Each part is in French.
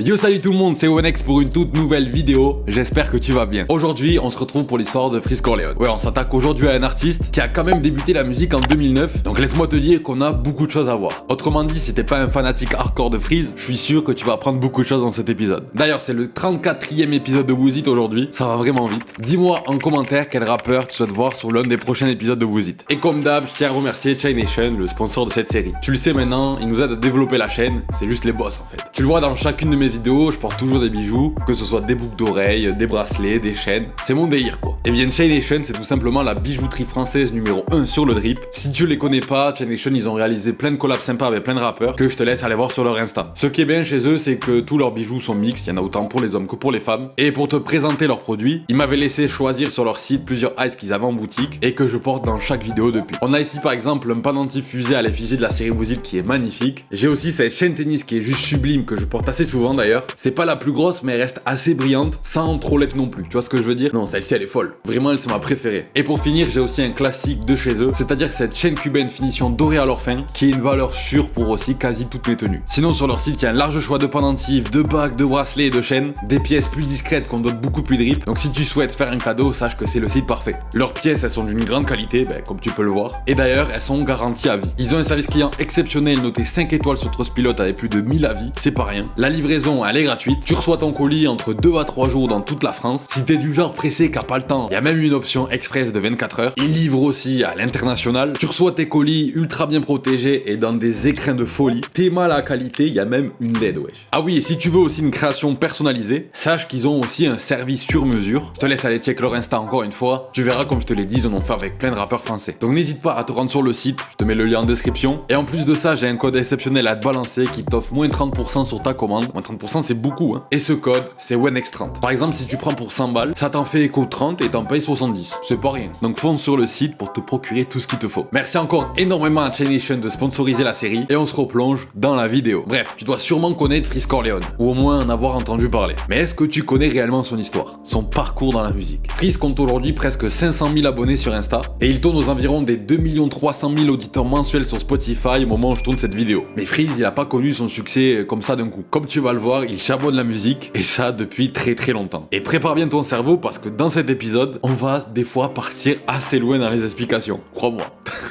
Yo salut tout le monde, c'est Onex pour une toute nouvelle vidéo, j'espère que tu vas bien. Aujourd'hui on se retrouve pour l'histoire de Freeze Corleone. Ouais, on s'attaque aujourd'hui à un artiste qui a quand même débuté la musique en 2009, donc laisse-moi te dire qu'on a beaucoup de choses à voir. Autrement dit, si t'es pas un fanatique hardcore de Freeze, je suis sûr que tu vas apprendre beaucoup de choses dans cet épisode. D'ailleurs c'est le 34e épisode de Wooz It aujourd'hui, ça va vraiment vite. Dis-moi en commentaire quel rappeur tu souhaites voir sur l'un des prochains épisodes de Wooz It. Et comme d'hab, je tiens à remercier Chain Nation, le sponsor de cette série. Tu le sais maintenant, il nous aide à développer la chaîne, c'est juste les boss en fait. Tu le vois dans chacune de mes vidéos, je porte toujours des bijoux, que ce soit des boucles d'oreilles, des bracelets, des chaînes, c'est mon délire quoi. Et bien Chain Nation, c'est tout simplement la bijouterie française numéro 1 sur le drip. Si tu les connais pas, Chain Nation, ils ont réalisé plein de collabs sympas avec plein de rappeurs que je te laisse aller voir sur leur Insta. Ce qui est bien chez eux, c'est que tous leurs bijoux sont mixtes, il y en a autant pour les hommes que pour les femmes. Et pour te présenter leurs produits, ils m'avaient laissé choisir sur leur site plusieurs ice qu'ils avaient en boutique et que je porte dans chaque vidéo depuis. On a ici par exemple un pendentif fusé à l'effigie de la série Wooz It qui est magnifique. J'ai aussi cette chaîne tennis qui est juste sublime, que je porte assez souvent d'ailleurs. C'est pas la plus grosse mais elle reste assez brillante sans trop l'être non plus. Tu vois ce que je veux dire? Non, celle-ci elle est folle. Vraiment elle c'est ma préférée. Et pour finir, j'ai aussi un classique de chez eux, c'est-à-dire cette chaîne cubaine finition dorée à leur fin qui est une valeur sûre pour aussi quasi toutes mes tenues. Sinon sur leur site il y a un large choix de pendentifs, de bagues, de bracelets et de chaînes, des pièces plus discrètes qu'on donne beaucoup plus drip. Donc si tu souhaites faire un cadeau, sache que c'est le site parfait. Leurs pièces elles sont d'une grande qualité, comme tu peux le voir. Et d'ailleurs elles sont garanties à vie. Ils ont un service client exceptionnel noté 5 étoiles sur Trustpilot avec plus de 1000 avis, c'est pas rien. La livraison elle est gratuite, tu reçois ton colis entre 2 à 3 jours dans toute la France. Si t'es du genre pressé qui a pas le temps, il y a même une option express de 24 heures. Ils livrent aussi à l'international. Tu reçois tes colis ultra bien protégés et dans des écrins de folie. T'es mal à qualité, il y a même une LED wesh. Ah oui, et si tu veux aussi une création personnalisée, sache qu'ils ont aussi un service sur mesure. Je te laisse aller check leur Insta encore une fois. Tu verras comme je te l'ai dit, ils en ont fait avec plein de rappeurs français. Donc n'hésite pas à te rendre sur le site, je te mets le lien en description. Et en plus de ça, j'ai un code exceptionnel à te balancer qui t'offre moins 30% sur ta commande. Moins 30% c'est beaucoup hein. Et ce code, c'est ONEX30. Par exemple, si tu prends pour 100 balles, ça t'en fait éco 30 et t'en payes 70. C'est pas rien. Donc fonce sur le site pour te procurer tout ce qu'il te faut. Merci encore énormément à Chain Nation de sponsoriser la série et on se replonge dans la vidéo. Bref, tu dois sûrement connaître Freeze Corleone, ou au moins en avoir entendu parler. Mais est-ce que tu connais réellement son histoire, son parcours dans la musique? Freeze compte aujourd'hui presque 500 000 abonnés sur Insta et il tourne aux environs des 2 300 000 auditeurs mensuels sur Spotify au moment où je tourne cette vidéo. Mais Freeze, il a pas connu son succès comme ça d'un coup. Comme tu vas le voir, il charbonne la musique et ça depuis très très longtemps. Et prépare bien ton cerveau parce que dans cet épisode, on va des fois partir assez loin dans les explications. Crois-moi.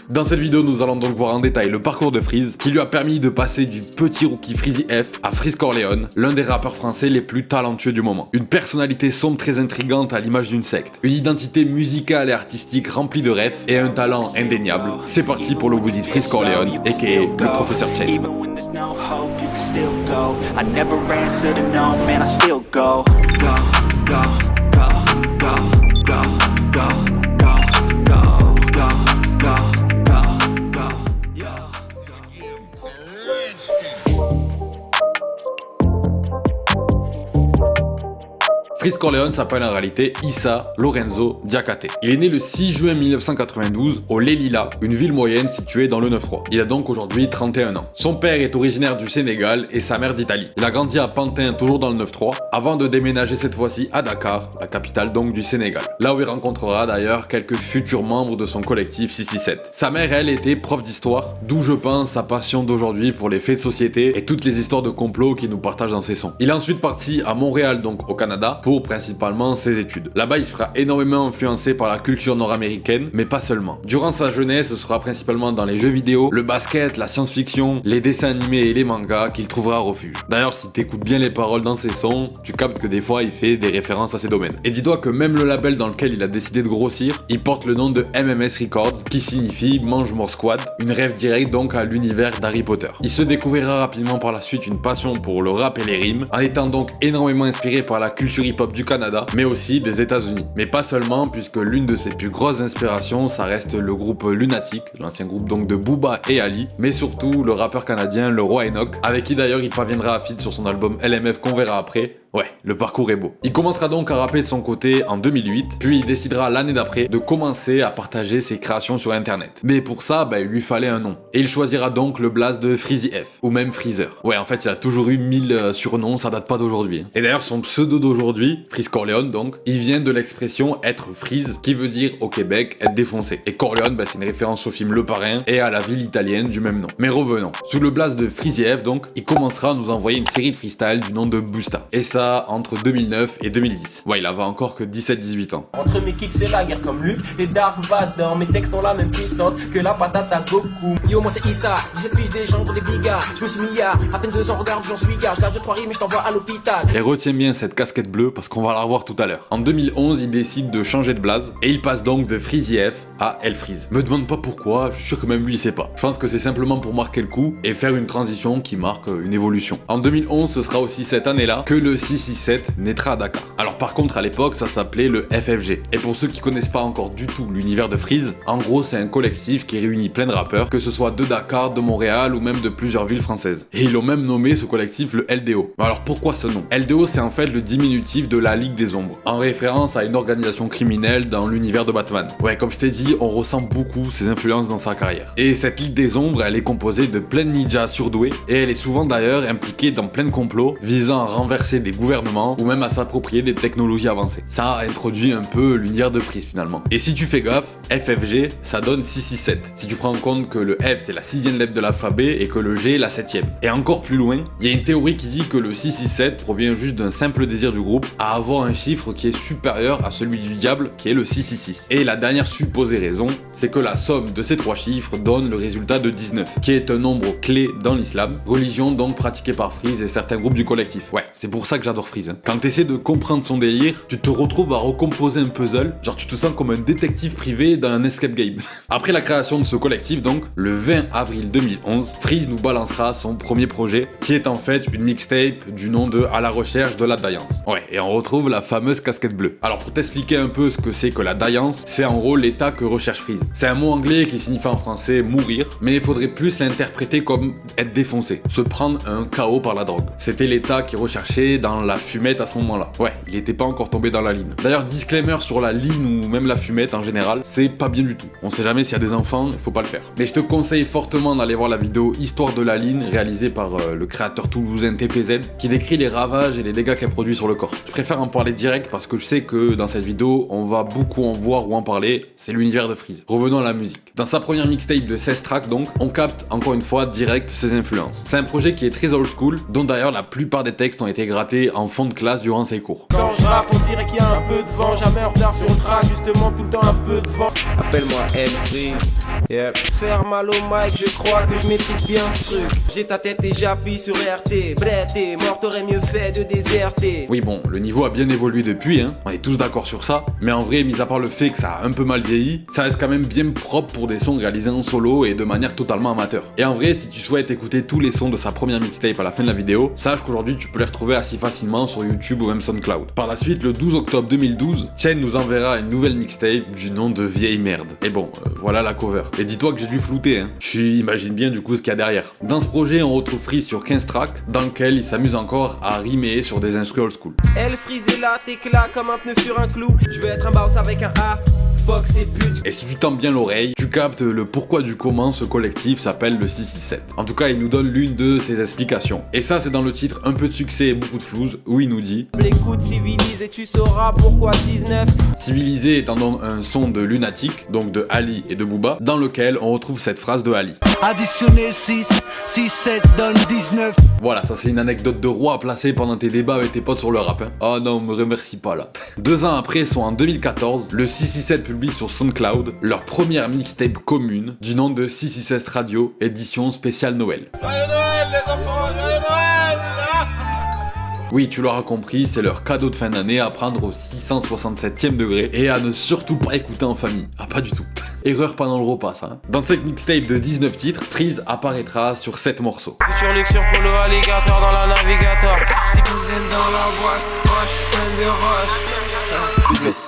Dans cette vidéo, nous allons donc voir en détail le parcours de Freeze qui lui a permis de passer du petit rookie Freezy F à Freeze Corleone, l'un des rappeurs français les plus talentueux du moment. Une personnalité sombre très intrigante à l'image d'une secte. Une identité musicale et artistique remplie de rêves et un talent indéniable. C'est parti pour le Wooz It Freeze Corleone, aka le professeur Chain. Freeze Corleone s'appelle en réalité Issa Lorenzo Diakate. Il est né le 6 juin 1992 au Les Lilas, une ville moyenne située dans le 9-3. Il a donc aujourd'hui 31 ans. Son père est originaire du Sénégal et sa mère d'Italie. Il a grandi à Pantin, toujours dans le 9-3, avant de déménager cette fois-ci à Dakar, la capitale donc du Sénégal. Là où il rencontrera d'ailleurs quelques futurs membres de son collectif 667. Sa mère, elle, était prof d'histoire, d'où je pense sa passion d'aujourd'hui pour les faits de société et toutes les histoires de complot qu'il nous partage dans ses sons. Il est ensuite parti à Montréal, donc au Canada, pour principalement ses études. Là-bas, il se fera énormément influencer par la culture nord-américaine, mais pas seulement. Durant sa jeunesse, ce sera principalement dans les jeux vidéo, le basket, la science-fiction, les dessins animés et les mangas qu'il trouvera refuge. D'ailleurs, si t'écoutes bien les paroles dans ses sons, tu captes que des fois, il fait des références à ces domaines. Et dis-toi que même le label dans lequel il a décidé de grossir, il porte le nom de MMS Records, qui signifie Mange More Squad, une rêve directe donc à l'univers d'Harry Potter. Il se découvrira rapidement par la suite une passion pour le rap et les rimes, en étant donc énormément inspiré par la culture hip-hop du Canada, mais aussi des États-Unis. Mais pas seulement, puisque l'une de ses plus grosses inspirations, ça reste le groupe Lunatic, l'ancien groupe donc de Booba et Ali, mais surtout le rappeur canadien Le Roi Enoch, avec qui d'ailleurs il parviendra à feat sur son album LMF qu'on verra après. Ouais, le parcours est beau. Il commencera donc à rapper de son côté en 2008, puis il décidera l'année d'après de commencer à partager ses créations sur internet. Mais pour ça, il lui fallait un nom. Et il choisira donc le blaze de Freezy F, ou même Freezer. Ouais, en fait, il a toujours eu 1000 surnoms, ça date pas d'aujourd'hui. Et d'ailleurs, son pseudo d'aujourd'hui, Freeze Corleone donc, il vient de l'expression être freeze, qui veut dire au Québec être défoncé. Et Corleone, c'est une référence au film Le Parrain et à la ville italienne du même nom. Mais revenons. Sous le blaze de Freezy F donc, il commencera à nous envoyer une série de freestyle du nom de Busta. Et ça, entre 2009 et 2010. Ouais, il avait encore que 17-18 ans. Entre mes kicks c'est la guerre comme Luke et Dark Vador. Mes textes ont la même puissance que la patate à Goku. Yo, moi c'est Issa, 17 piges des gens pour des bigas. Je me suis mis à peine 2 ans, regarde j'en suis gars. Je lâche 2-3 rimes et je t'envoie à l'hôpital. Et retiens bien cette casquette bleue parce qu'on va la revoir tout à l'heure. En 2011, il décide de changer de blaze et il passe donc de Freezy F à El Freeze. Me demande pas pourquoi, je suis sûr que même lui il sait pas. Je pense que c'est simplement pour marquer le coup et faire une transition qui marque une évolution. En 2011, ce sera aussi cette année-là que le 667 naîtra à Dakar. Alors par contre à l'époque ça s'appelait le FFG. Et pour ceux qui connaissent pas encore du tout l'univers de Freeze, en gros c'est un collectif qui réunit plein de rappeurs, que ce soit de Dakar, de Montréal ou même de plusieurs villes françaises. Et ils l'ont même nommé ce collectif le LDO. Alors pourquoi ce nom? LDO c'est en fait le diminutif de la Ligue des Ombres, en référence à une organisation criminelle dans l'univers de Batman. Ouais, comme je t'ai dit, on ressent beaucoup ses influences dans sa carrière. Et cette Ligue des Ombres, elle est composée de plein de ninjas surdoués, et elle est souvent d'ailleurs impliquée dans plein de complots visant à renverser des gouvernements ou même à s'approprier des technologies avancées. Ça a introduit un peu l'univers de Freeze finalement. Et si tu fais gaffe, FFG, ça donne 667. Si tu prends en compte que le F c'est la 6e lettre de l'alphabet et que le G est la 7e. Et encore plus loin, il y a une théorie qui dit que le 667 provient juste d'un simple désir du groupe à avoir un chiffre qui est supérieur à celui du diable qui est le 666. Et la dernière supposée raison, c'est que la somme de ces trois chiffres donne le résultat de 19, qui est un nombre clé dans l'islam, religion donc pratiquée par Freeze et certains groupes du collectif. Ouais, c'est pour ça que j'adore Freeze. Quand t'essaies de comprendre son délire, tu te retrouves à recomposer un puzzle, genre tu te sens comme un détective privé dans un escape game. Après la création de ce collectif donc, le 20 avril 2011, Freeze nous balancera son premier projet, qui est en fait une mixtape du nom de À la recherche de la Daïance. Ouais, et on retrouve la fameuse casquette bleue. Alors pour t'expliquer un peu ce que c'est que la Daïance, c'est en gros l'état que recherche Freeze. C'est un mot anglais qui signifie en français mourir, mais il faudrait plus l'interpréter comme être défoncé, se prendre un KO par la drogue. C'était l'état qu'il recherchait dans la fumette à ce moment-là. Ouais, il était pas encore tombé dans la ligne. D'ailleurs, disclaimer sur la ligne ou même la fumette en général, c'est pas bien du tout. On sait jamais s'il y a des enfants, il faut pas le faire. Mais je te conseille fortement d'aller voir la vidéo Histoire de la ligne, réalisée par le créateur toulousain TPZ, qui décrit les ravages et les dégâts qu'elle produit sur le corps. Je préfère en parler direct parce que je sais que dans cette vidéo, on va beaucoup en voir ou en parler, c'est l'univers de Freeze. Revenons à la musique. Dans sa première mixtape de 16 tracks donc, on capte encore une fois direct ses influences. C'est un projet qui est très old school, dont d'ailleurs la plupart des textes ont été grattés en fond de classe durant ses cours. Quand je rappe, on dirait qu'il y a un peu de vent. Jamais en retard sur le track, justement tout le temps un peu de vent. Appelle-moi El Freeze. Yep. Faire mal au mic, je crois que je maîtrise bien ce truc. J'ai ta tête et j'appuie sur RT. Bref, t'es mort, t'aurais mieux fait de déserter. Oui bon, le niveau a bien évolué depuis, on est tous d'accord sur ça, mais en vrai, mis à part le fait que ça a un peu mal vieilli, ça reste quand même bien propre pour des sons réalisés en solo et de manière totalement amateur. Et en vrai, si tu souhaites écouter tous les sons de sa première mixtape à la fin de la vidéo, sache qu'aujourd'hui tu peux les retrouver assez facilement sur YouTube ou même SoundCloud. Par la suite, le 12 octobre 2012, Chain nous enverra une nouvelle mixtape du nom de Vieille Merde. Et bon, voilà la cover. Et dis-toi que j'ai dû flouter, Tu imagines bien du coup ce qu'il y a derrière. Dans ce projet, on retrouve Freeze sur 15 tracks, dans lequel il s'amuse encore à rimer sur des instruments old school. El Freeze est là, t'éclats comme un pneu sur un clou. Je veux être un boss avec un A. Fuck ces putes. Et si tu tends bien l'oreille, tu captes le pourquoi du comment ce collectif s'appelle le 667. En tout cas, il nous donne l'une de ses explications. Et ça, c'est dans le titre Un peu de succès et beaucoup de flouze, où il nous dit l'écoute civilise et tu sauras pourquoi 19. Civilisé étant donc un son de Lunatic, donc de Ali et de Booba, dans lequel on retrouve cette phrase de Ali. Additionner 6, 6, 7 donne 19. Voilà, ça c'est une anecdote de roi à placer pendant tes débats avec tes potes sur le rap. Oh non, me remercie pas là. 2 ans après, soit en 2014, le 667 publie sur SoundCloud leur première mixtape commune du nom de 667 Radio, édition spéciale Noël. Joyeux Noël les enfants, joyeux Noël. Oui, tu l'auras compris, c'est leur cadeau de fin d'année à prendre au 667e degré et à ne surtout pas écouter en famille. Ah, pas du tout. Erreur pendant le repas, ça. Dans cette mixtape de 19 titres, Freeze apparaîtra sur 7 morceaux. Futur luxure pour le alligator dans la navigator. Si vous êtes dans la boîte, roche, pleine de roche.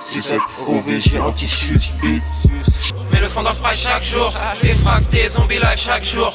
6-7, OVG, anti-suspect. Mets le fond dans le sprite chaque jour. Défracté, zombie live chaque jour.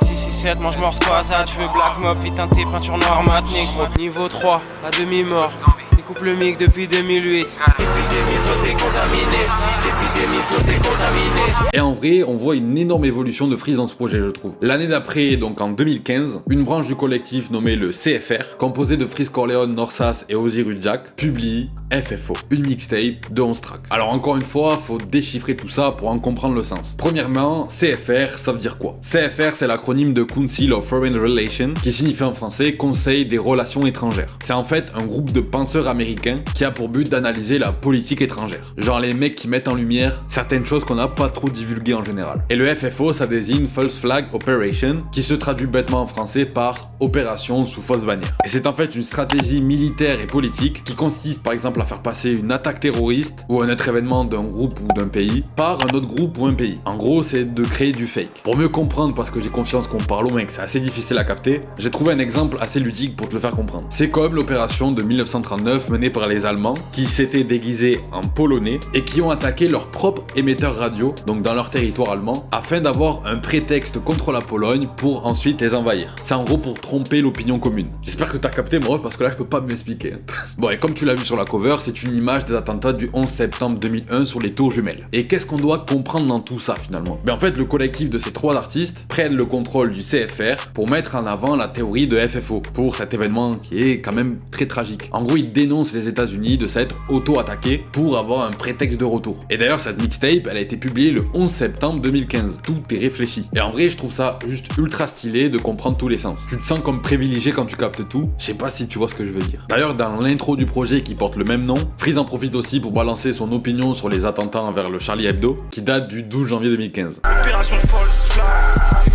6-7, mange mort squaza. Tu veux black mob, putain tes peintures noires mat négro. Niveau 3, à demi-mort. Découpe le mic depuis 2008. Épidémie flottée contaminée. Épidémie flottée contaminée. Et en vrai, on voit une énorme évolution de Freeze dans ce projet, je trouve. L'année d'après, donc en 2015, une branche du collectif nommée le CFR, composée de Freeze Corleone, Norsas et Ozzy Rudjak, publie FFO, une mixtape de 11 tracks. Alors encore une fois, faut déchiffrer tout ça pour en comprendre le sens. Premièrement, CFR, ça veut dire quoi? CFR, c'est l'acronyme de Council of Foreign Relations, qui signifie en français Conseil des relations étrangères. C'est en fait un groupe de penseurs américains qui a pour but d'analyser la politique étrangère. Genre les mecs qui mettent en lumière certaines choses qu'on n'a pas trop divulguées en général. Et le FFO, ça désigne False Flag Operation, qui se traduit bêtement en français par opération sous fausse bannière. Et c'est en fait une stratégie militaire et politique qui consiste par exemple à faire passer une attaque terroriste ou un autre événement d'un groupe ou d'un pays par un autre groupe ou un pays. En gros, c'est de créer du fake. Pour mieux comprendre, parce que j'ai confiance qu'on parle au mec, c'est assez difficile à capter, j'ai trouvé un exemple assez ludique pour te le faire comprendre. C'est comme l'opération de 1939 menée par les Allemands qui s'étaient déguisés en Polonais et qui ont attaqué leur propre émetteur radio, donc dans leur territoire allemand, afin d'avoir un prétexte contre la Pologne pour ensuite les envahir. C'est en gros pour tromper l'opinion commune. J'espère que t'as capté, moi, parce que là je peux pas m'expliquer. Bon, et comme tu l'as vu sur la cover, c'est une image des attentats du 11 septembre 2001 sur les tours jumelles. Et qu'est-ce qu'on doit comprendre dans tout ça finalement? En fait, le collectif de ces trois artistes prennent le contrôle du CFR pour mettre en avant la théorie de FFO pour cet événement qui est quand même très tragique. En gros, ils dénoncent les États-Unis de s'être auto-attaqués pour avoir un prétexte de retour. Et d'ailleurs, cette mixtape, elle a été publiée le 11 septembre 2015. Tout est réfléchi. Et en vrai, je trouve ça juste ultra stylé de comprendre tous les sens. Tu te sens comme privilégié quand tu captes tout. Je sais pas si tu vois ce que je veux dire. D'ailleurs, dans l'intro du projet qui porte le même nom, Freeze en profite aussi pour balancer son opinion sur les attentats envers le Charlie Hebdo, qui date du 12 janvier 2015. Opération False Flag.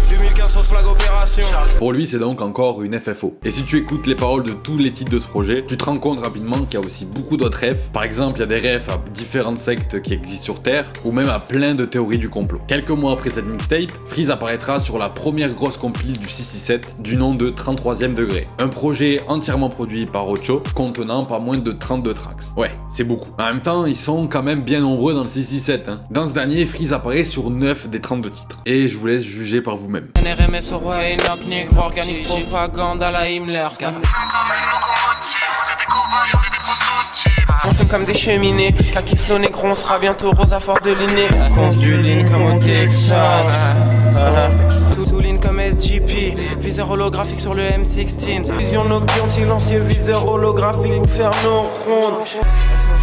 2015 False Flag Opération. Pour lui, c'est donc encore une FFO. Et si tu écoutes les paroles de tous les titres de ce projet, tu te rends compte rapidement qu'il y a aussi beaucoup d'autres refs. Par exemple, il y a des refs à différentes sectes qui existent sur Terre, ou même à plein de théories du complot. Quelques mois après cette mixtape, Freeze apparaîtra sur la première grosse compile du 667 du nom de 33e degré. Un projet entièrement produit par Ocho, contenant pas moins de 32 tracks. Ouais, c'est beaucoup. En même temps, ils sont quand même bien nombreux dans le 667. Dans ce dernier, Freeze apparaît sur 9 des 32 titres. Et je vous laisse juger par vous-même. NRMS au roi Enoch, négro, organise propagande à la Himmler. On fume comme des cheminées, kaki flow négro, on sera bientôt Rosa Fort de l'inné. Conce du lean comme au Texas. Tout lean comme SGP, viseur holographique sur le M16. Vision nocturne, silencieux, viseur holographique pour faire nos rondes.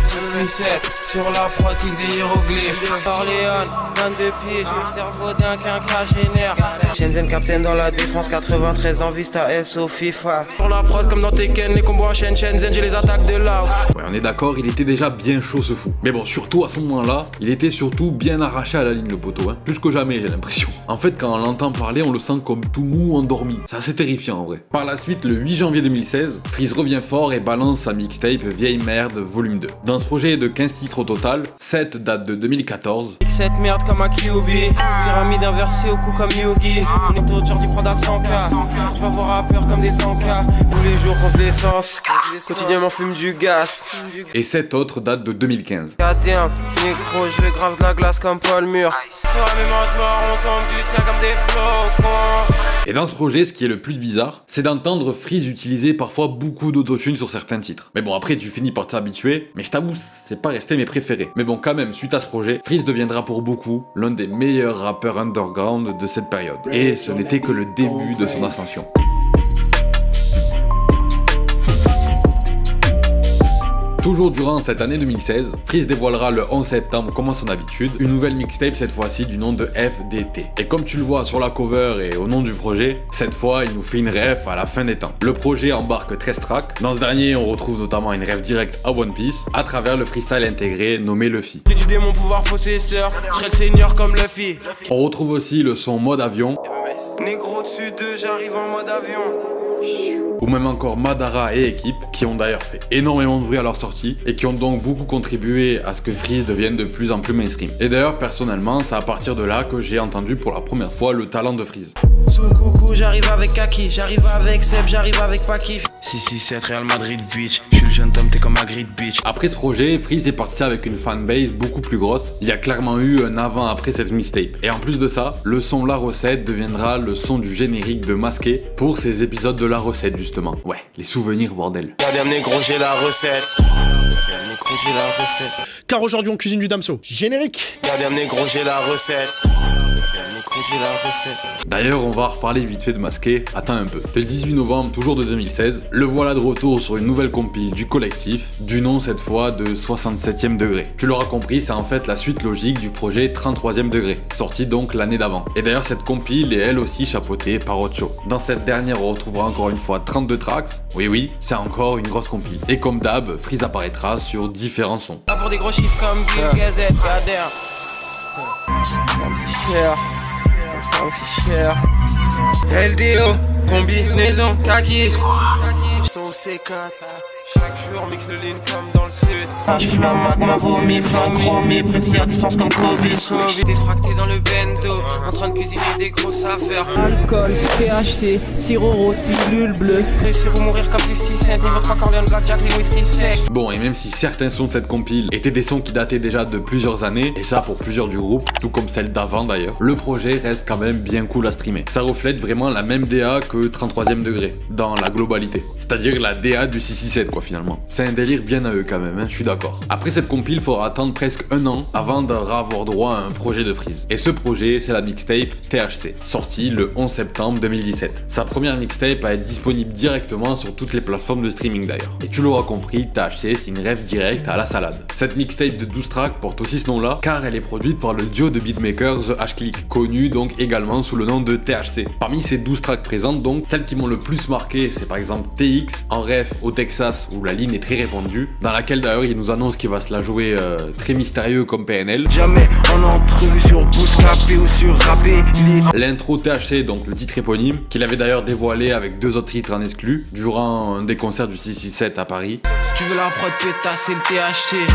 6-7 sur la prod, kick des hiéroglyphes. Orléans, 22 pieds, le cerveau d'un quinquagénaire. Shenzhen Captain dans la défense, 93 en Vista S au FIFA. Sur la prod comme dans Tekken, les combos enchaînent Shenzhen, j'ai les attaques de là. Ouais, on est d'accord, il était déjà bien chaud ce fou. Mais bon, surtout à ce moment-là, il était surtout bien arraché à la ligne le poteau, hein. Plus que jamais, j'ai l'impression. En fait, quand on l'entend parler, on le sent comme tout mou, endormi. C'est assez terrifiant en vrai. Par la suite, le 8 janvier 2016, Freeze revient fort et balance sa mixtape Vieille Merde Volume 2. Dans ce projet de 15 titres au total, 7 datent de 2014. Cette merde comme un QB, pyramide inversée au cou comme Yugi. On est autour du prendre à 100K. Je vais voir rappeurs comme des 100K. Tous les jours on se l'essence, quotidiennement fume du gaz. Et 7 autres datent de 2015. Goddamn, micro, je vais grave de la glace comme Paul Mur. Sur la même ange mort, on tombe du ciel comme des flocons. Et dans ce projet, ce qui est le plus bizarre, c'est d'entendre Freeze utiliser parfois beaucoup d'autotune sur certains titres. Mais bon, après tu finis par t'habituer, mais je t'avoue, c'est pas resté mes préférés. Mais bon, quand même, suite à ce projet, Freeze deviendra pour beaucoup l'un des meilleurs rappeurs underground de cette période. Et ce n'était que le début de son ascension. Toujours durant cette année 2016, Freeze dévoilera le 11 septembre, comme à son habitude, une nouvelle mixtape cette fois-ci du nom de FDT. Et comme tu le vois sur la cover et au nom du projet, cette fois il nous fait une ref à la fin des temps. Le projet embarque 13 tracks. Dans ce dernier, on retrouve notamment une ref directe à One Piece, à travers le freestyle intégré nommé Luffy. J'ai du démon pouvoir possesseur, je serai le seigneur comme Luffy. On retrouve aussi le son mode avion, Négro dessus d'eux, j'arrive en mode avion. ou même encore Madara et équipe, qui ont d'ailleurs fait énormément de bruit à leur sortie, et qui ont donc beaucoup contribué à ce que Freeze devienne de plus en plus mainstream. Et d'ailleurs, personnellement, c'est à partir de là que j'ai entendu pour la première fois le talent de Freeze. Sous coucou, j'arrive avec Kaki, j'arrive avec Seb, j'arrive avec Paki. 667 Real Madrid bitch, j'suis plus jeune Tom, t'es comme un grid bitch. Après ce projet, Freeze est parti avec une fanbase beaucoup plus grosse. Il y a clairement eu un avant-après cette mixtape. Et en plus de ça, le son La Recette deviendra le son du générique de Masqué pour ces épisodes de La Recette justement. Ouais, les souvenirs bordel. Regardez négro, j'ai la recette. Regardez négro, j'ai la recette. Car aujourd'hui on cuisine du Damso. Générique. Regardez négro, j'ai la recette. Regardez négro, j'ai la recette. D'ailleurs, on va reparler vite fait de Masqué. Attends un peu. Le 18 novembre, toujours de 2016, le voilà de retour sur une nouvelle compile du collectif, du nom cette fois de 67e degré. Tu l'auras compris, c'est en fait la suite logique du projet 33e degré, sorti donc l'année d'avant. Et d'ailleurs, cette compile est elle aussi chapeautée par Ocho. Dans cette dernière, on retrouvera encore une fois 32 tracks. Oui, c'est encore une grosse compile. Et comme d'hab, Freeze apparaîtra sur différents sons. Pas pour des gros chiffres comme Bill Gazette, Kader. Ça me fait cher. LDO, combinaison, kaki. Son C4. Chaque jour, mixe le lean comme dans le sud. J'fume la magma vomi, flingue chromé, précis à distance comme Kobe. Défracté dans le bendo, en train de cuisiner des grosses affaires. Alcool, THC, sirop rose, pilule bleue. Réussir ou mourir comme 50 Cent, niveau 3 Corleone, Blackjack, les whisky secs. Bon, et même si certains sons de cette compile étaient des sons qui dataient déjà de plusieurs années, et ça pour plusieurs du groupe, tout comme celle d'avant d'ailleurs, le projet reste quand même bien cool à streamer. Ça reflète vraiment la même DA que 33e degré, dans la globalité. C'est-à-dire la DA du 667 quoi finalement. C'est un délire bien à eux quand même, hein, je suis d'accord. Après cette compile, il faudra attendre presque un an avant d'avoir droit à un projet de Freeze. Et ce projet, c'est la mixtape THC, sortie le 11 septembre 2017. Sa première mixtape va être disponible directement sur toutes les plateformes de streaming d'ailleurs. Et tu l'auras compris, THC c'est une rêve directe à la salade. Cette mixtape de 12 tracks porte aussi ce nom-là car elle est produite par le duo de beatmakers The H-Click, connu donc également sous le nom de THC. Parmi ces 12 tracks présentes donc, celles qui m'ont le plus marqué, c'est par exemple TX, en ref au Texas où la ligne est très répandue, dans laquelle d'ailleurs il nous annonce qu'il va se la jouer très mystérieux comme PNL. Jamais on a entrevu sur Bouscapé ou sur Rappé. L'intro THC, donc le titre éponyme, qu'il avait d'ailleurs dévoilé avec 2 autres titres en exclu, durant un des concerts du 667 à Paris. Tu veux la prod pétasse et le THC.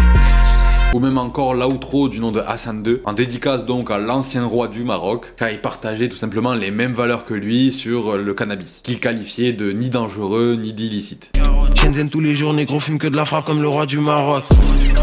Ou même encore l'outro du nom de Hassan II, en dédicace donc à l'ancien roi du Maroc, car il partageait tout simplement les mêmes valeurs que lui sur le cannabis, qu'il qualifiait de ni dangereux ni d'illicite. Shenzhen tous les jours, négro fume que de la frappe comme le roi du Maroc.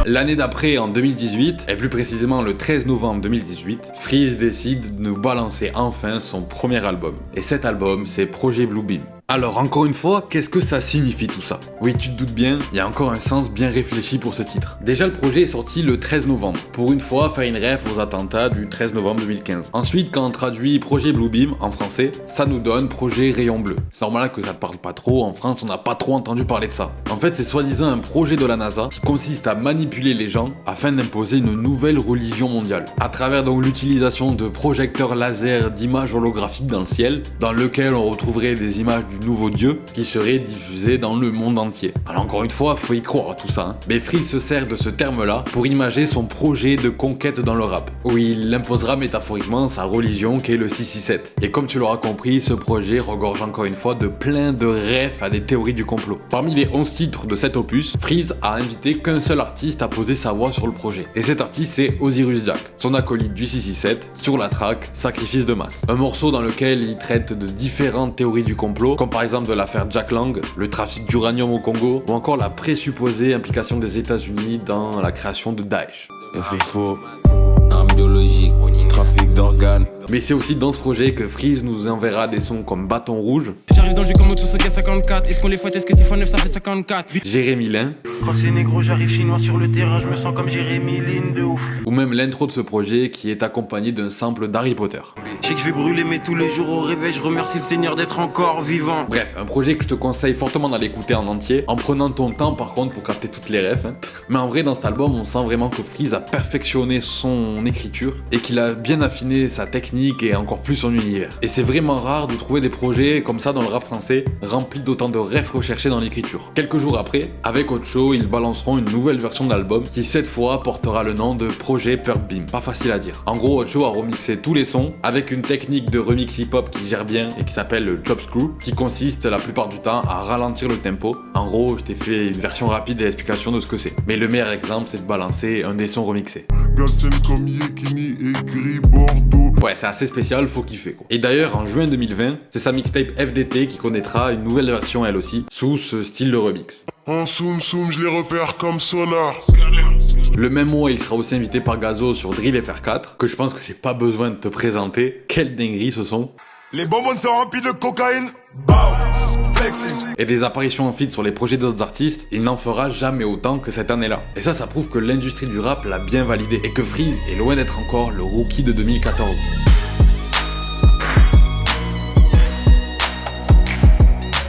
L'année d'après, en 2018, et plus précisément le 13 novembre 2018, Freeze décide de nous balancer enfin son premier album. Et cet album, c'est Projet Bluebeam. Alors encore une fois, qu'est-ce que ça signifie tout ça? Oui, tu te doutes bien, il y a encore un sens bien réfléchi pour ce titre. Déjà, le projet est sorti le 13 novembre. Pour une fois, faire une ref aux attentats du 13 novembre 2015. Ensuite, quand on traduit Projet Bluebeam en français, ça nous donne Projet Rayon Bleu. C'est normal que ça te parle pas trop, en France on n'a pas trop entendu parler de ça. En fait, c'est soi-disant un projet de la NASA qui consiste à manipuler les gens afin d'imposer une nouvelle religion mondiale. À travers donc l'utilisation de projecteurs laser d'images holographiques dans le ciel, dans lequel on retrouverait des images du nouveau dieu qui serait diffusé dans le monde entier. Alors encore une fois, faut y croire à tout ça, hein. Mais Freeze se sert de ce terme-là pour imager son projet de conquête dans le rap, où il imposera métaphoriquement sa religion qui est le 667. Et comme tu l'auras compris, ce projet regorge encore une fois de plein de refs à des théories du complot. Parmi les 11 titres de cet opus, Freeze a invité qu'un seul artiste à poser sa voix sur le projet. Et cet artiste c'est Osiris Jack, son acolyte du 667, sur la track Sacrifice de masse. Un morceau dans lequel il traite de différentes théories du complot, comme par exemple de l'affaire Jack Lang, le trafic d'uranium au Congo, ou encore la présupposée implication des États-Unis dans la création de Daesh. FIFO, armes biologiques, trafic d'organes. Mais c'est aussi dans ce projet que Freeze nous enverra des sons comme Bâton Rouge. J'arrive dans le jeu comme Otsusuke 54. Est-ce qu'on les fouette, est-ce que 6 x 9 ça fait 54? Jérémy Lin. Quand c'est négro, j'arrive chinois sur le terrain, je me sens comme Jérémy Lin de ouf. Ou même l'intro de ce projet qui est accompagné d'un sample d'Harry Potter. Je sais que je vais brûler, mais tous les jours au réveil, je remercie le Seigneur d'être encore vivant. Bref, un projet que je te conseille fortement d'aller écouter en entier, en prenant ton temps par contre pour capter toutes les refs. Hein. Mais en vrai, dans cet album, on sent vraiment que Freeze a perfectionné son écriture et qu'il a bien affiné sa technique et encore plus son univers. Et c'est vraiment rare de trouver des projets comme ça dans le rap français, remplis d'autant de refs recherchés dans l'écriture. Quelques jours après, avec Ocho, ils balanceront une nouvelle version de l'album qui cette fois portera le nom de Projet Purp Beam. Pas facile à dire. En gros, Ocho a remixé tous les sons avec une technique de remix hip-hop qui gère bien et qui s'appelle le chop screw, qui consiste la plupart du temps à ralentir le tempo. En gros, je t'ai fait une version rapide et l'explication de ce que c'est. Mais le meilleur exemple, c'est de balancer un des sons remixés. Comme Yekini et Gris Bordeaux. Ouais, c'est assez spécial, faut kiffer quoi. Et d'ailleurs, en juin 2020, c'est sa mixtape FDT qui connaîtra une nouvelle version elle aussi, sous ce style de remix. En soum soum, je les repère comme sonar. Le même mois, il sera aussi invité par Gazo sur Drill FR4, que je pense que j'ai pas besoin de te présenter. Quelle dinguerie ce sont. Les bonbons sont remplis de cocaïne. Bow, flexing. Et des apparitions en feat sur les projets d'autres artistes, il n'en fera jamais autant que cette année-là. Et ça prouve que l'industrie du rap l'a bien validé, et que Freeze est loin d'être encore le rookie de 2014.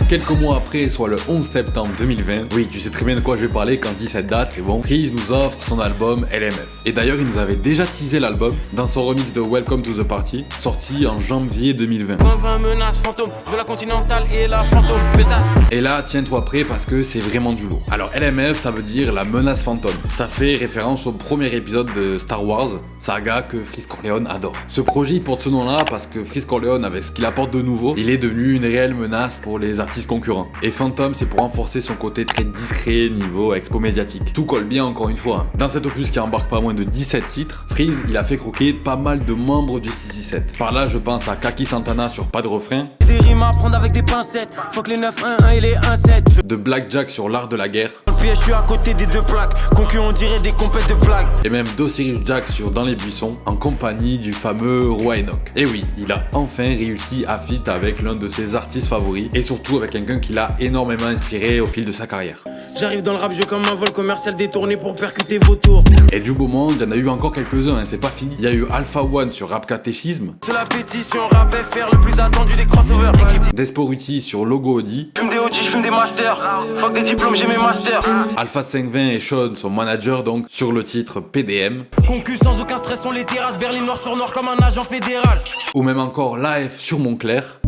Quelques mois après, soit le 11 septembre 2020, oui, tu sais très bien de quoi je vais parler quand je dis cette date, c'est bon, Freeze nous offre son album LMF. Et d'ailleurs, il nous avait déjà teasé l'album dans son remix de Welcome to the Party, sorti en janvier 2020. 20 menaces fantômes, je veux la continentale et la fantôme pétasse. Et là, tiens-toi prêt parce que c'est vraiment du lourd. Alors LMF, ça veut dire la menace fantôme. Ça fait référence au premier épisode de Star Wars, saga que Freeze Corleone adore. Ce projet il porte ce nom-là parce que Freeze Corleone, avec ce qu'il apporte de nouveau, il est devenu une réelle menace pour les artistes concurrents. Et Phantom, c'est pour renforcer son côté très discret niveau expo médiatique. Tout colle bien encore une fois. Dans cet opus qui embarque pas moins de 17 titres, Freeze, il a fait croquer pas mal de membres du 667. Par là, je pense à Kaki Santana sur Pas de refrain, Des rimes à prendre avec des pincettes, faut que les 9-1-1 et les 1-7. de Blackjack sur L'Art de la Guerre, Dans le piège, je suis à côté des deux plaques, concu on dirait des compètes de blagues. et même d'Osiris Jack sur Dans les buissons, en compagnie du fameux Roi Enoch. Et oui, il a enfin réussi à feat avec l'un de ses artistes favoris, et surtout avec quelqu'un qui l'a énormément inspiré au fil de sa carrière. J'arrive dans le rap jeu comme un vol commercial détourné pour percuter vos tours. Et du beau monde, il y en a eu encore quelques-uns, hein, c'est pas fini. Il y a eu Alpha One sur Rap Catéchisme, C'est la pétition rap FR, le plus attendu des crossovers. Équipe. Desporuti sur Logo Audi, J'fume des OG, j'fume des masters. Fuck des diplômes, j'ai mes masters. Alpha 520 et Sean, son manager donc, sur le titre PDM, Concu sans aucun stress, on les terrasses. Berlin noir sur noir comme un agent fédéral. ou même encore l'AF sur Montclair,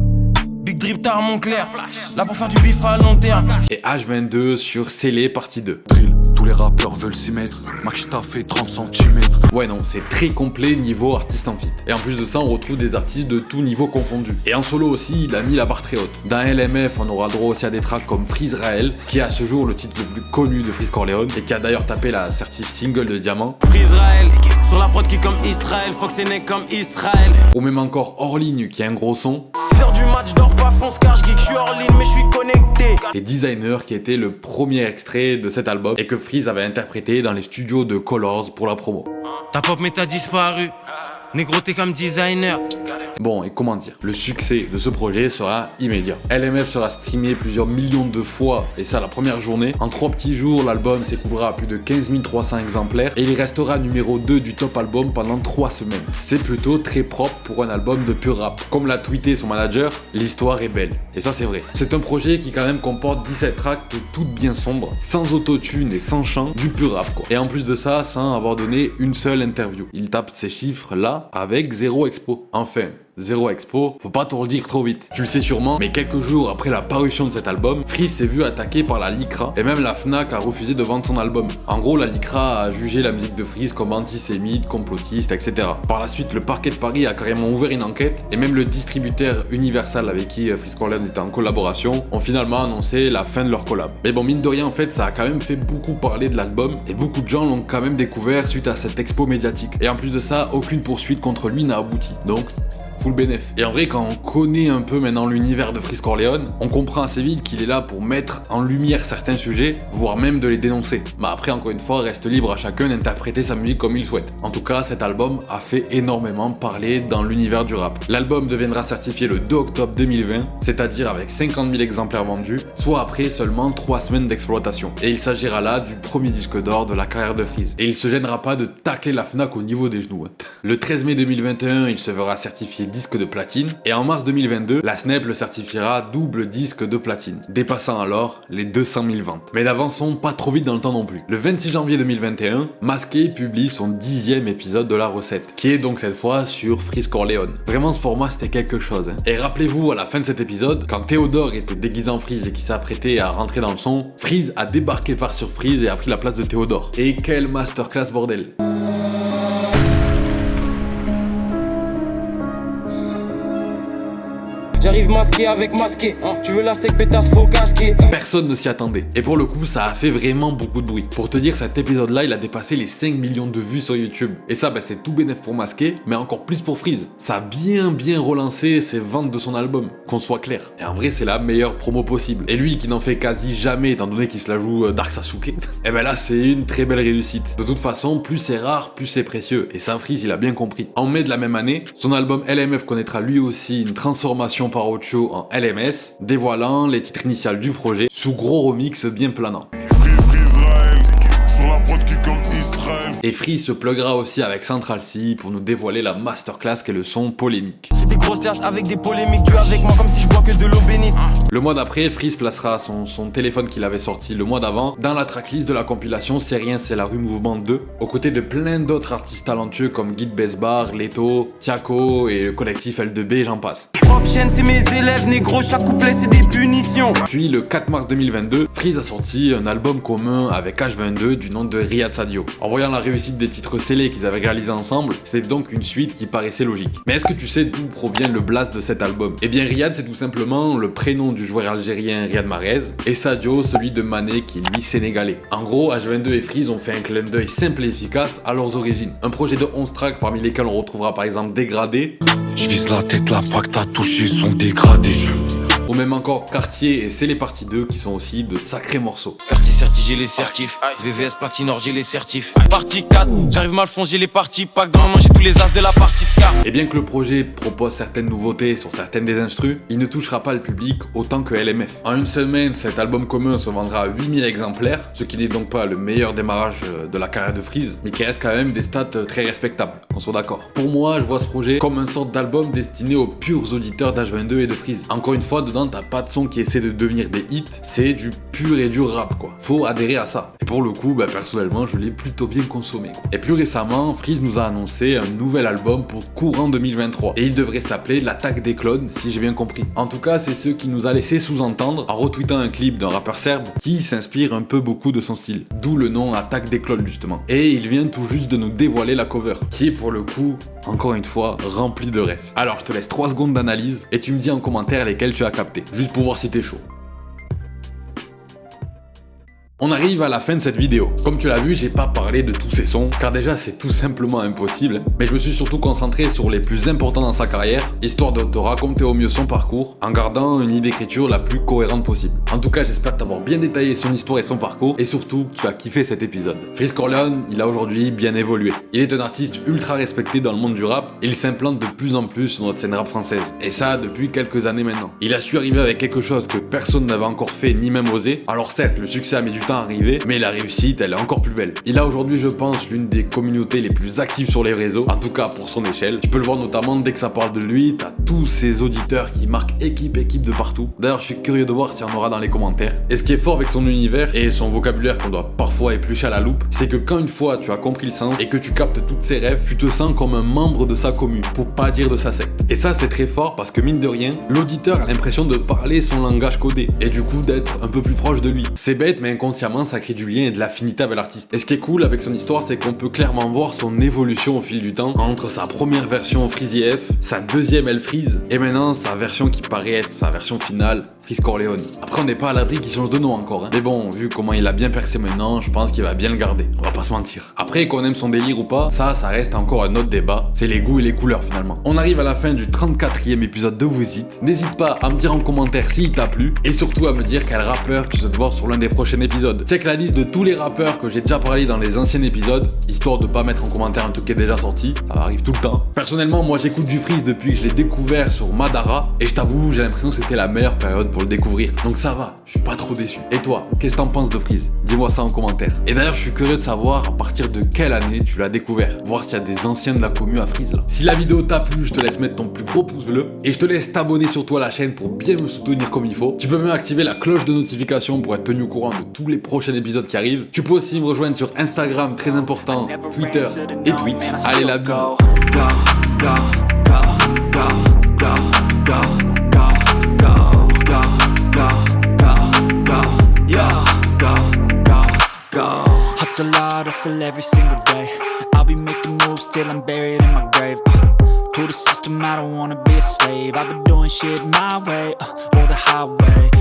Big drip tard Montclair. Là pour faire du bif à long terme. et H22 sur Scellé partie 2. Drill, tous les rappeurs veulent s'y mettre. Max t'a fait 30 cm. Ouais non, c'est très complet niveau artiste en feat. Et en plus de ça, on retrouve des artistes de tout niveau confondus. Et en solo aussi, il a mis la barre très haute. Dans LMF, on aura le droit aussi à des tracks comme Freeze Raël, qui est à ce jour le titre le plus connu de Freeze Corleone, et qui a d'ailleurs tapé la certif single de diamant. Israël. Sur la prod qui comme Israël. Fox et Neck comme Israël. Ou même encore Hors Ligne, qui a un gros son. 6h du match, dors pas, fonce car j'geek, j'suis hors ligne mais j'suis connecté. Et Designer, qui était le premier extrait de cet album, et que Freeze avait interprété dans les studios de Colors pour la promo. Ta pop mais t'as disparu. Négro t'es comme designer. Bon, et comment dire, le succès de ce projet sera immédiat. LMF sera streamé plusieurs millions de fois, et ça la première journée. En 3 petits jours, l'album s'écoulera à plus de 15 300 exemplaires, et il restera numéro 2 du top album pendant 3 semaines. C'est plutôt très propre pour un album de pur rap. Comme l'a tweeté son manager, l'histoire est belle. Et ça c'est vrai. C'est un projet qui quand même comporte 17 tracks toutes bien sombres, sans autotune et sans chant, du pur rap quoi. Et en plus de ça, sans avoir donné une seule interview. Il tape ces chiffres là avec 0 expo. Enfin, 0 expo, faut pas te le dire trop vite. Tu le sais sûrement, mais quelques jours après la parution de cet album, Freeze s'est vu attaqué par la LICRA, et même la FNAC a refusé de vendre son album. En gros, la LICRA a jugé la musique de Freeze comme antisémite, complotiste, etc. Par la suite, le parquet de Paris a carrément ouvert une enquête, et même le distributeur Universal avec qui Freeze Corleone était en collaboration ont finalement annoncé la fin de leur collab. Mais bon, mine de rien, en fait, ça a quand même fait beaucoup parler de l'album, et beaucoup de gens l'ont quand même découvert suite à cette expo médiatique. Et en plus de ça, aucune poursuite contre lui n'a abouti. Donc, full bénéf. Et en vrai, quand on connaît un peu maintenant l'univers de Freeze Corleone, on comprend assez vite qu'il est là pour mettre en lumière certains sujets, voire même de les dénoncer. Mais après, encore une fois, reste libre à chacun d'interpréter sa musique comme il souhaite. En tout cas, cet album a fait énormément parler dans l'univers du rap. L'album deviendra certifié le 2 octobre 2020, c'est-à-dire avec 50 000 exemplaires vendus, soit après seulement 3 semaines d'exploitation. Et il s'agira là du premier disque d'or de la carrière de Freeze. Et il se gênera pas de tacler la FNAC au niveau des genoux. Le 13 mai 2021, il se verra certifié disque de platine, et en mars 2022, la Snap le certifiera double disque de platine, dépassant alors les 200 000 ventes. Mais n'avançons pas trop vite dans le temps non plus. Le 26 janvier 2021, Masqué publie son 10e épisode de la recette, qui est donc cette fois sur Freeze Corleone. Vraiment, ce format c'était quelque chose. Et rappelez-vous, à la fin de cet épisode, quand Théodore était déguisé en Freeze et qui s'apprêtait à rentrer dans le son, Freeze a débarqué par surprise et a pris la place de Théodore. Et quelle masterclass bordel! J'arrive masqué avec masqué, hein. Tu veux la sec pétasse, faut casquer. Personne ne s'y attendait. Et pour le coup, ça a fait vraiment beaucoup de bruit. Pour te dire, cet épisode-là, il a dépassé les 5 millions de vues sur YouTube. Et ça, c'est tout bénef pour Masqué, mais encore plus pour Freeze. Ça a bien relancé ses ventes de son album, qu'on soit clair. Et en vrai, c'est la meilleure promo possible. Et lui, qui n'en fait quasi jamais, étant donné qu'il se la joue Dark Sasuke, et ben là, c'est une très belle réussite. De toute façon, plus c'est rare, plus c'est précieux. Et ça, Freeze, il a bien compris. En mai de la même année, son album LMF connaîtra lui aussi une transformation par Ocho en LMS, dévoilant les titres initiales du projet sous gros remix bien planant. Et Freeze se pluguera aussi avec Central C pour nous dévoiler la masterclass qu'est le son Polémique. Des grosses terres avec des polémiques, tu es avec moi comme si je bois que de l'eau bénite. Le mois d'après, Freeze placera son téléphone qu'il avait sorti le mois d'avant dans la tracklist de la compilation C'est rien, c'est la rue Mouvement 2, aux côtés de plein d'autres artistes talentueux comme Guide Besbar, Leto, Tiako et le collectif L2B, j'en passe. Prof chaîne, c'est mes élèves, négro, chaque couplet c'est des punitions. Puis le 4 mars 2022, Freeze a sorti un album commun avec H22 du nom de Riyad Sadio. En voyant la réussite des titres scellés qu'ils avaient réalisés ensemble, c'est donc une suite qui paraissait logique. Mais est-ce que tu sais d'où provient le blast de cet album? Eh bien Riyad, c'est tout simplement le prénom du joueur algérien Riyad Mahrez, et Sadio celui de Mané qui est lui sénégalais. En gros, H22 et Freeze ont fait un clin d'œil simple et efficace à leurs origines. Un projet de 11 tracks parmi lesquels on retrouvera par exemple Dégradé. Je vise la tête, la que t'as touché sont dégradés. Ou même encore Quartier et C'est les parties 2 qui sont aussi de sacrés morceaux. Quartier certi, j'ai les certifs. VVS Platinor, j'ai les certifs. Partie 4, j'arrive mal fond, j'ai les parties. Pack dans la main, j'ai tous les as de la partie de 4. Et bien que le projet propose certaines nouveautés sur certaines des instrus, il ne touchera pas le public autant que LMF. En une semaine, cet album commun se vendra à 8000 exemplaires, ce qui n'est donc pas le meilleur démarrage de la carrière de Freeze, mais qui reste quand même des stats très respectables, qu'on soit d'accord. Pour moi, je vois ce projet comme une sorte d'album destiné aux purs auditeurs d'H22 et de Freeze. Encore une fois, dedans, t'as pas de son qui essaie de devenir des hits, c'est du pur et dur rap quoi. Faut adhérer à ça. Et pour le coup, personnellement, je l'ai plutôt bien consommé. Et plus récemment, Freeze nous a annoncé un nouvel album pour courant 2023. Et il devrait s'appeler L'Attaque des clones, si j'ai bien compris. En tout cas, c'est ce qui nous a laissé sous-entendre en retweetant un clip d'un rappeur serbe qui s'inspire un peu beaucoup de son style. D'où le nom Attaque des clones justement. Et il vient tout juste de nous dévoiler la cover, qui est pour le coup, encore une fois, remplie de rêves. Alors je te laisse 3 secondes d'analyse et tu me dis en commentaire lesquels tu as capté. Juste pour voir si t'es chaud. On arrive à la fin de cette vidéo. Comme tu l'as vu, j'ai pas parlé de tous ces sons, car déjà c'est tout simplement impossible, mais je me suis surtout concentré sur les plus importants dans sa carrière, histoire de te raconter au mieux son parcours, en gardant une idée d'écriture la plus cohérente possible. En tout cas, j'espère t'avoir bien détaillé son histoire et son parcours, et surtout que tu as kiffé cet épisode. Freeze Corleone, il a aujourd'hui bien évolué. Il est un artiste ultra respecté dans le monde du rap, et il s'implante de plus en plus sur notre scène rap française. Et ça, depuis quelques années maintenant. Il a su arriver avec quelque chose que personne n'avait encore fait, ni même osé. Alors certes, le succès a mis du temps à arriver, mais la réussite elle est encore plus belle. Il a aujourd'hui je pense l'une des communautés les plus actives sur les réseaux, en tout cas pour son échelle. Tu peux le voir notamment dès que ça parle de lui, t'as tous ces auditeurs qui marquent équipe de partout. D'ailleurs je suis curieux de voir s'il y en aura dans les commentaires. Et ce qui est fort avec son univers et son vocabulaire qu'on doit parfois éplucher à la loupe, c'est que quand une fois tu as compris le sens et que tu captes toutes ses rêves, tu te sens comme un membre de sa commu, pour pas dire de sa secte. Et ça c'est très fort parce que mine de rien, l'auditeur a l'impression de parler son langage codé et du coup d'être un peu plus proche de lui. C'est bête mais inconsciemment ça crée du lien et de l'affinité avec l'artiste. Et ce qui est cool avec son histoire, c'est qu'on peut clairement voir son évolution au fil du temps entre sa première version Freezy F, sa deuxième L Freeze et maintenant sa version qui paraît être sa version finale, Freeze Corleone. Après on n'est pas à l'abri qu'il change de nom encore, hein. Mais bon, vu comment il a bien percé maintenant, je pense qu'il va bien le garder. On va pas se mentir. Après qu'on aime son délire ou pas, ça reste encore un autre débat. C'est les goûts et les couleurs finalement. On arrive à la fin du 34e épisode de Vous It. N'hésite pas à me dire en commentaire s'il t'a plu et surtout à me dire quel rappeur tu souhaites voir sur l'un des prochains épisodes. Check la liste de tous les rappeurs que j'ai déjà parlé dans les anciens épisodes, histoire de pas mettre en commentaire un truc qui est déjà sorti, ça arrive tout le temps. Personnellement, moi j'écoute du Freeze depuis que je l'ai découvert sur Madara et je t'avoue, j'ai l'impression que c'était la meilleure période pour le découvrir. Donc ça va, je suis pas trop déçu. Et toi, qu'est-ce que t'en penses de Freeze? Dis-moi ça en commentaire. Et d'ailleurs, je suis curieux de savoir à partir de quelle année tu l'as découvert, voir s'il y a des anciens de la commu à Freeze là. Si la vidéo t'a plu, je te laisse mettre ton plus gros pouce bleu et je te laisse t'abonner surtout à la chaîne pour bien me soutenir comme il faut. Tu peux même activer la cloche de notification pour être tenu au courant de tous les prochains épisodes qui arrivent. Tu peux aussi me rejoindre sur Instagram, très important, Twitter et Twitch. Allez, la bise. Hustle hard, hustle every single day. I'll be making moves till I'm buried in my grave. To the system, I don't wanna be a slave. I've been doing shit my way, or the highway.